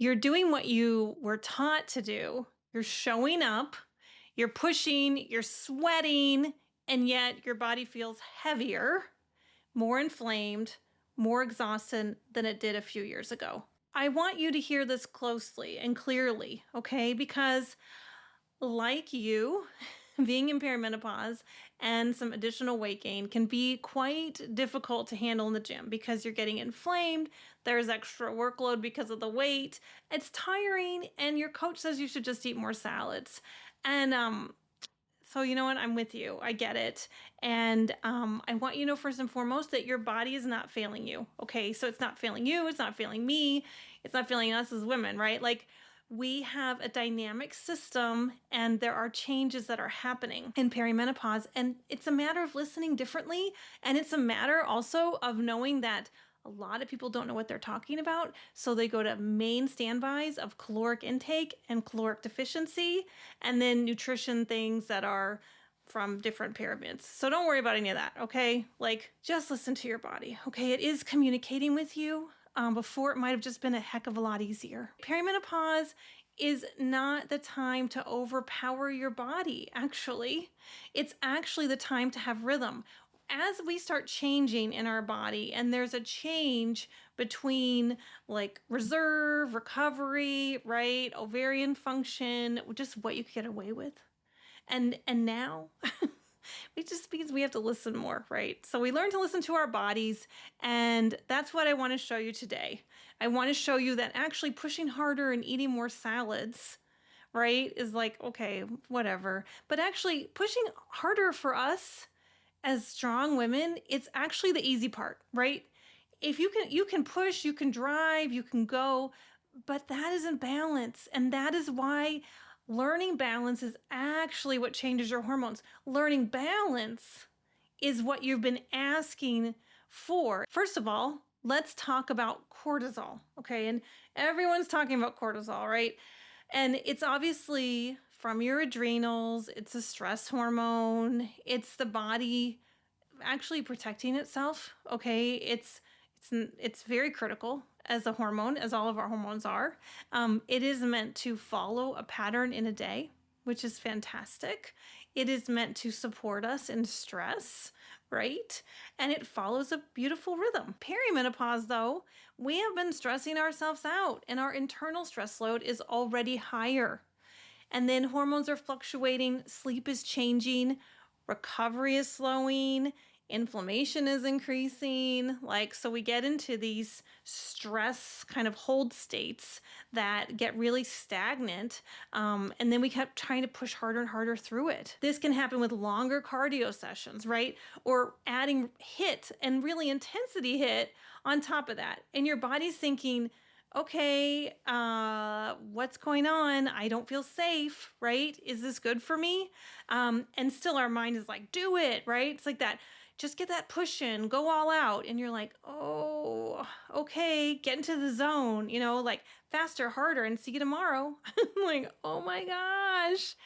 You're doing what you were taught to do. You're showing up, you're pushing, you're sweating, and yet your body feels heavier, more inflamed, more exhausted than it did a few years ago. I want you to hear this closely and clearly, okay? Because like you, being in perimenopause and some additional weight gain can be quite difficult to handle in the gym because you're getting inflamed, there's extra workload because of the weight, it's tiring, and your coach says you should just eat more salads. And so you know what? I'm with you. I get it. And I want you to know first and foremost that your body is not failing you. Okay. So it's not failing you. It's not failing me. It's not failing us as women, right? Like we have a dynamic system and there are changes that are happening in perimenopause. And it's a matter of listening differently. And it's a matter also of knowing that a lot of people don't know what they're talking about, so they go to main standbys of caloric intake and caloric deficiency, and then nutrition things that are from different pyramids. So don't worry about any of that, okay? Like, just listen to your body, okay? It is communicating with you. Before, it might have just been a heck of a lot easier. Perimenopause is not the time to overpower your body, actually. It's actually the time to have rhythm. As we start changing in our body and there's a change between like reserve, recovery, right, ovarian function, just what you can get away with. And now it just means we have to listen more, right? So we learn to listen to our bodies, and that's what I want to show you today. I want to show you that actually pushing harder and eating more salads, right, is like, okay, whatever. But actually pushing harder for us as strong women, it's actually the easy part, right? If you can push, you can drive, you can go, but that isn't balance. And that is why learning balance is actually what changes your hormones. Learning balance is what you've been asking for. First of all, let's talk about cortisol, okay? And everyone's talking about cortisol, right? And it's obviously from your adrenals, it's a stress hormone, it's the body actually protecting itself, okay? It's very critical as a hormone, as all of our hormones are. It is meant to follow a pattern in a day, which is fantastic. It is meant to support us in stress, right? And it follows a beautiful rhythm. Perimenopause, though, we have been stressing ourselves out, and our internal stress load is already higher. And then hormones are fluctuating, sleep is changing, recovery is slowing, inflammation is increasing. So we get into these stress kind of hold states that get really stagnant. And then we kept trying to push harder and harder through it. This can happen with longer cardio sessions, right? Or adding HIIT and really intensity HIIT on top of that. And your body's thinking, okay, what's going on? I don't feel safe, right? Is this good for me? And still our mind is like, do it, right? It's like that. Just get that push in, go all out. And you're like, oh, okay, get into the zone, like faster, harder, and see you tomorrow. I'm like, oh my gosh.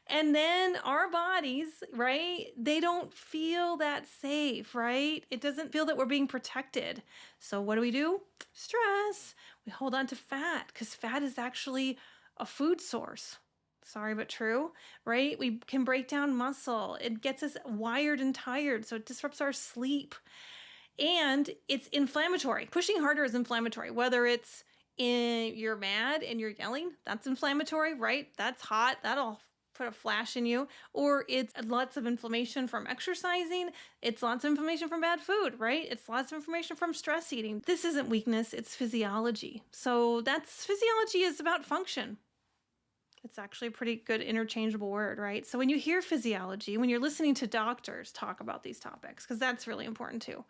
And then our bodies, right, they don't feel that safe, right? It doesn't feel that we're being protected. So what do? Stress. We hold on to fat because fat is actually a food source. Sorry, but true, right? We can break down muscle. It gets us wired and tired, so it disrupts our sleep. And it's inflammatory. Pushing harder is inflammatory, whether it's you're mad and you're yelling, that's inflammatory, right? That's hot. That'll put a flash in you. Or it's lots of inflammation from exercising. It's lots of inflammation from bad food, right? It's lots of inflammation from stress eating. This isn't weakness, it's physiology. So physiology is about function. It's actually a pretty good interchangeable word, right? So when you hear physiology, when you're listening to doctors talk about these topics, because that's really important too,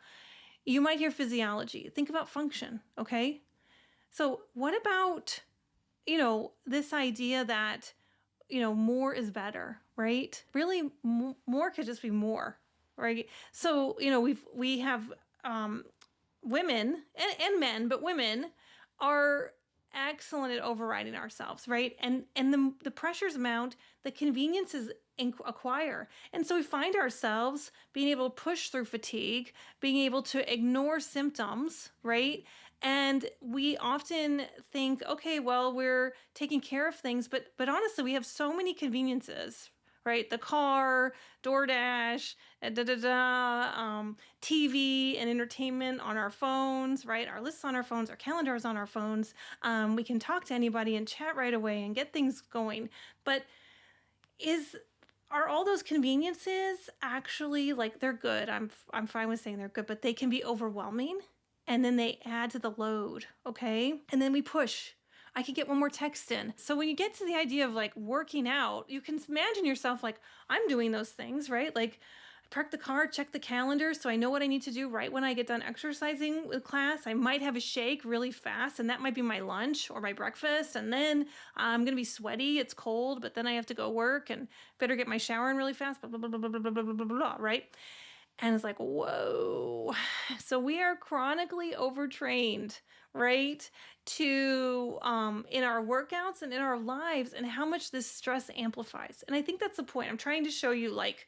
you might hear physiology. Think about function, okay? So what about, this idea that, more is better, right? Really, more could just be more, right? So, we have women and men, but women are excellent at overriding ourselves, right? And the pressures mount, the conveniences acquire. And so we find ourselves being able to push through fatigue, being able to ignore symptoms, right? And we often think, okay, well, we're taking care of things, but honestly, we have so many conveniences, right? The car, DoorDash, TV and entertainment on our phones, right? Our lists on our phones, our calendars on our phones. We can talk to anybody and chat right away and get things going. But are all those conveniences actually, like, they're good? I'm fine with saying they're good, but they can be overwhelming, and then they add to the load, okay? And then we push. I could get one more text in. So when you get to the idea of like working out, you can imagine yourself like, I'm doing those things, right? Like, I park the car, check the calendar so I know what I need to do right when I get done exercising with class. I might have a shake really fast, and that might be my lunch or my breakfast. And then I'm going to be sweaty. It's cold, but then I have to go work and better get my shower in really fast, blah, blah, blah, blah, blah, blah, blah, blah, blah, right? And it's like, whoa. So we are chronically overtrained, right? To in our workouts and in our lives, and how much this stress amplifies. And I think that's the point. I'm trying to show you, like,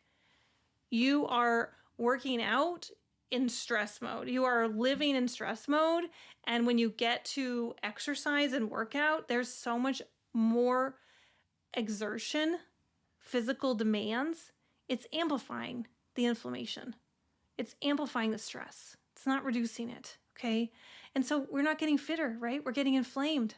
you are working out in stress mode. You are living in stress mode. And when you get to exercise and workout, there's so much more exertion, physical demands. It's amplifying the inflammation. It's amplifying the stress. It's not reducing it, okay? And so we're not getting fitter, right? We're getting inflamed.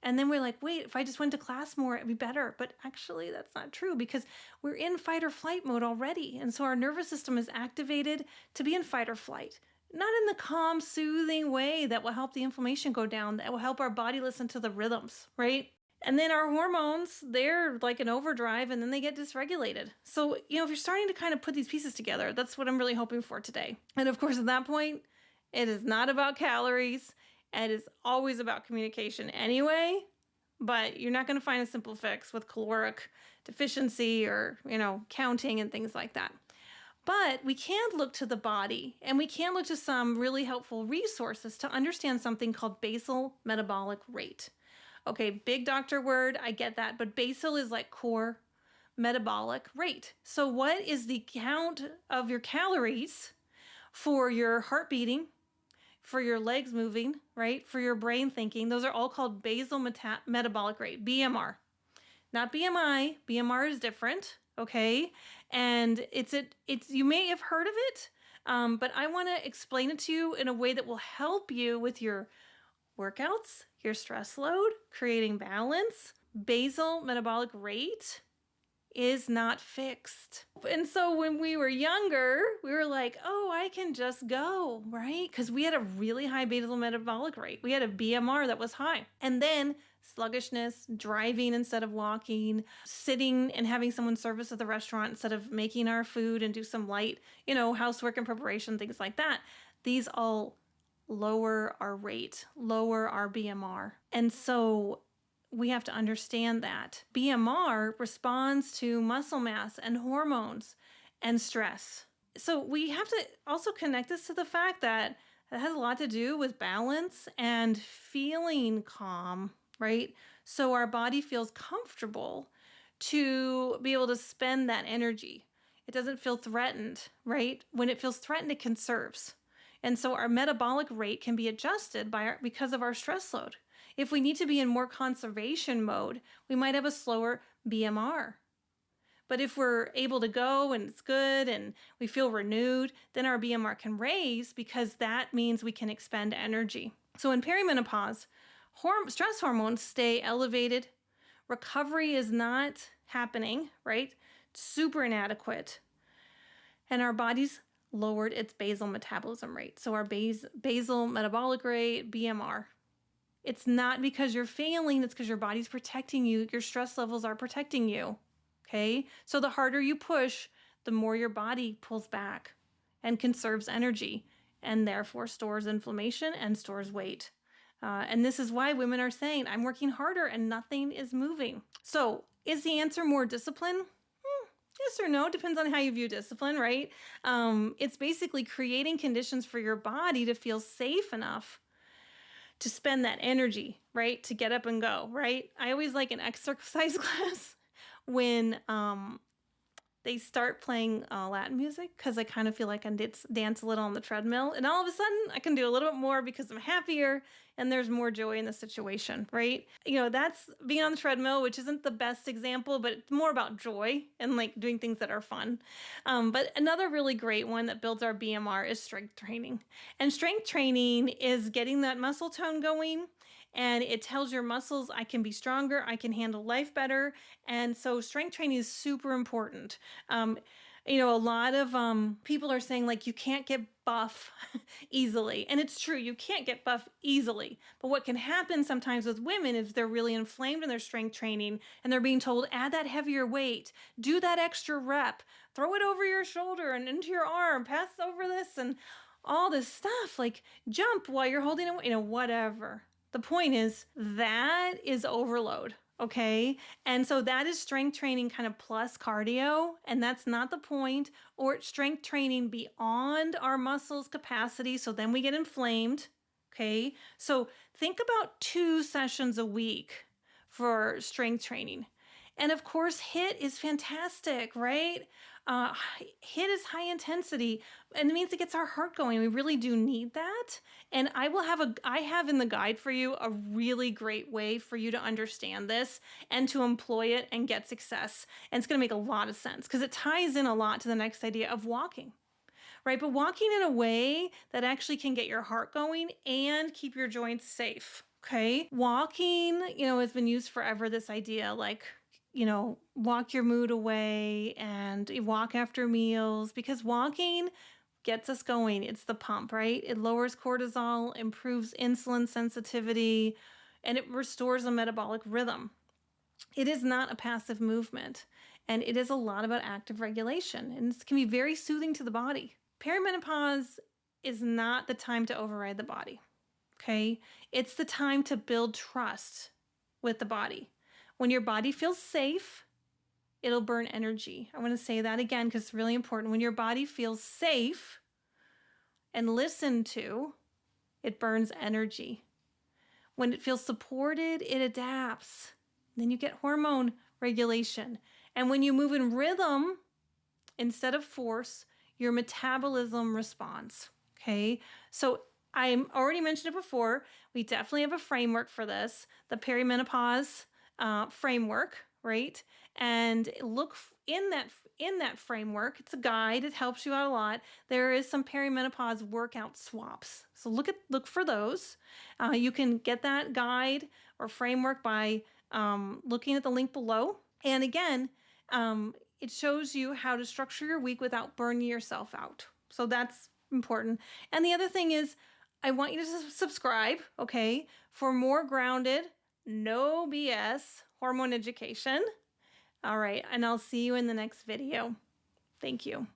And then we're like, wait, if I just went to class more, it'd be better. But actually, that's not true, because we're in fight or flight mode already. And so our nervous system is activated to be in fight or flight, not in the calm, soothing way that will help the inflammation go down, that will help our body listen to the rhythms, right? And then our hormones, they're like an overdrive, and then they get dysregulated. So, if you're starting to kind of put these pieces together, that's what I'm really hoping for today. And of course, at that point, it is not about calories. It is always about communication anyway, but you're not going to find a simple fix with caloric deficiency or, counting and things like that. But we can look to the body, and we can look to some really helpful resources to understand something called basal metabolic rate. Okay, big doctor word, I get that, but basal is like core metabolic rate. So what is the count of your calories for your heart beating, for your legs moving, right? For your brain thinking? Those are all called basal metabolic rate, BMR. Not BMI. BMR is different, okay? And it's you may have heard of it, but I want to explain it to you in a way that will help you with your workouts, your stress load, creating balance. Basal metabolic rate is not fixed. And so when we were younger, we were like, oh, I can just go, right? Because we had a really high basal metabolic rate. We had a BMR that was high. And then sluggishness, driving instead of walking, sitting and having someone serve us at the restaurant instead of making our food and do some light, housework and preparation, things like that. These all lower our rate, lower our BMR. And so we have to understand that BMR responds to muscle mass and hormones and stress. So we have to also connect this to the fact that it has a lot to do with balance and feeling calm, right? So our body feels comfortable to be able to spend that energy. It doesn't feel threatened, right? When it feels threatened, it conserves. And so our metabolic rate can be adjusted because of our stress load. If we need to be in more conservation mode, we might have a slower BMR. But if we're able to go and it's good and we feel renewed, then our BMR can raise, because that means we can expend energy. So in perimenopause, stress hormones stay elevated. Recovery is not happening, right? Super inadequate. And our body's lowered its basal metabolism rate. So our basal metabolic rate, BMR. It's not because you're failing, it's because your body's protecting you. Your stress levels are protecting you, okay? So the harder you push, the more your body pulls back and conserves energy, and therefore stores inflammation and stores weight. And this is why women are saying, I'm working harder and nothing is moving. So is the answer more discipline? Yes or no, depends on how you view discipline, right? It's basically creating conditions for your body to feel safe enough to spend that energy, right? To get up and go, right? I always like an exercise class when they start playing Latin music because I kind of feel like I dance a little on the treadmill. And all of a sudden, I can do a little bit more because I'm happier and there's more joy in the situation, right? That's being on the treadmill, which isn't the best example, but it's more about joy and like doing things that are fun. But another really great one that builds our BMR is strength training. And strength training is getting that muscle tone going. And it tells your muscles, I can be stronger, I can handle life better. And so strength training is super important. Um, a lot of people are saying like you can't get buff easily. And it's true, you can't get buff easily. But what can happen sometimes with women is they're really inflamed in their strength training and they're being told, add that heavier weight, do that extra rep, throw it over your shoulder and into your arm, pass over this and all this stuff, like jump while you're holding it, whatever. The point is that is overload. Okay. And so that is strength training kind of plus cardio. And that's not the point, or it's strength training beyond our muscles capacity. So then we get inflamed. Okay. So think about 2 sessions a week for strength training. And of course, HIIT is fantastic, right? HIIT is high intensity, and it means it gets our heart going. We really do need that. And I have in the guide for you a really great way for you to understand this and to employ it and get success. And it's going to make a lot of sense because it ties in a lot to the next idea of walking. Right? But walking in a way that actually can get your heart going and keep your joints safe. Okay. Walking, has been used forever. This idea like, walk your mood away and walk after meals, because walking gets us going. It's the pump, right? It lowers cortisol, improves insulin sensitivity, and it restores a metabolic rhythm. It is not a passive movement, and it is a lot about active regulation, and it can be very soothing to the body. Perimenopause is not the time to override the body, okay? It's the time to build trust with the body. When your body feels safe, it'll burn energy. I want to say that again because it's really important. When your body feels safe and listened to, it burns energy. When it feels supported, it adapts. Then you get hormone regulation. And when you move in rhythm instead of force, your metabolism responds. Okay? So I already mentioned it before. We definitely have a framework for this, the perimenopause framework, right? And look in that framework. It's a guide. It helps you out a lot. There is some perimenopause workout swaps. So look for those. You can get that guide or framework by looking at the link below. And again, it shows you how to structure your week without burning yourself out. So that's important. And the other thing is, I want you to subscribe, okay, for more grounded, no BS hormone education. All right, and I'll see you in the next video. Thank you.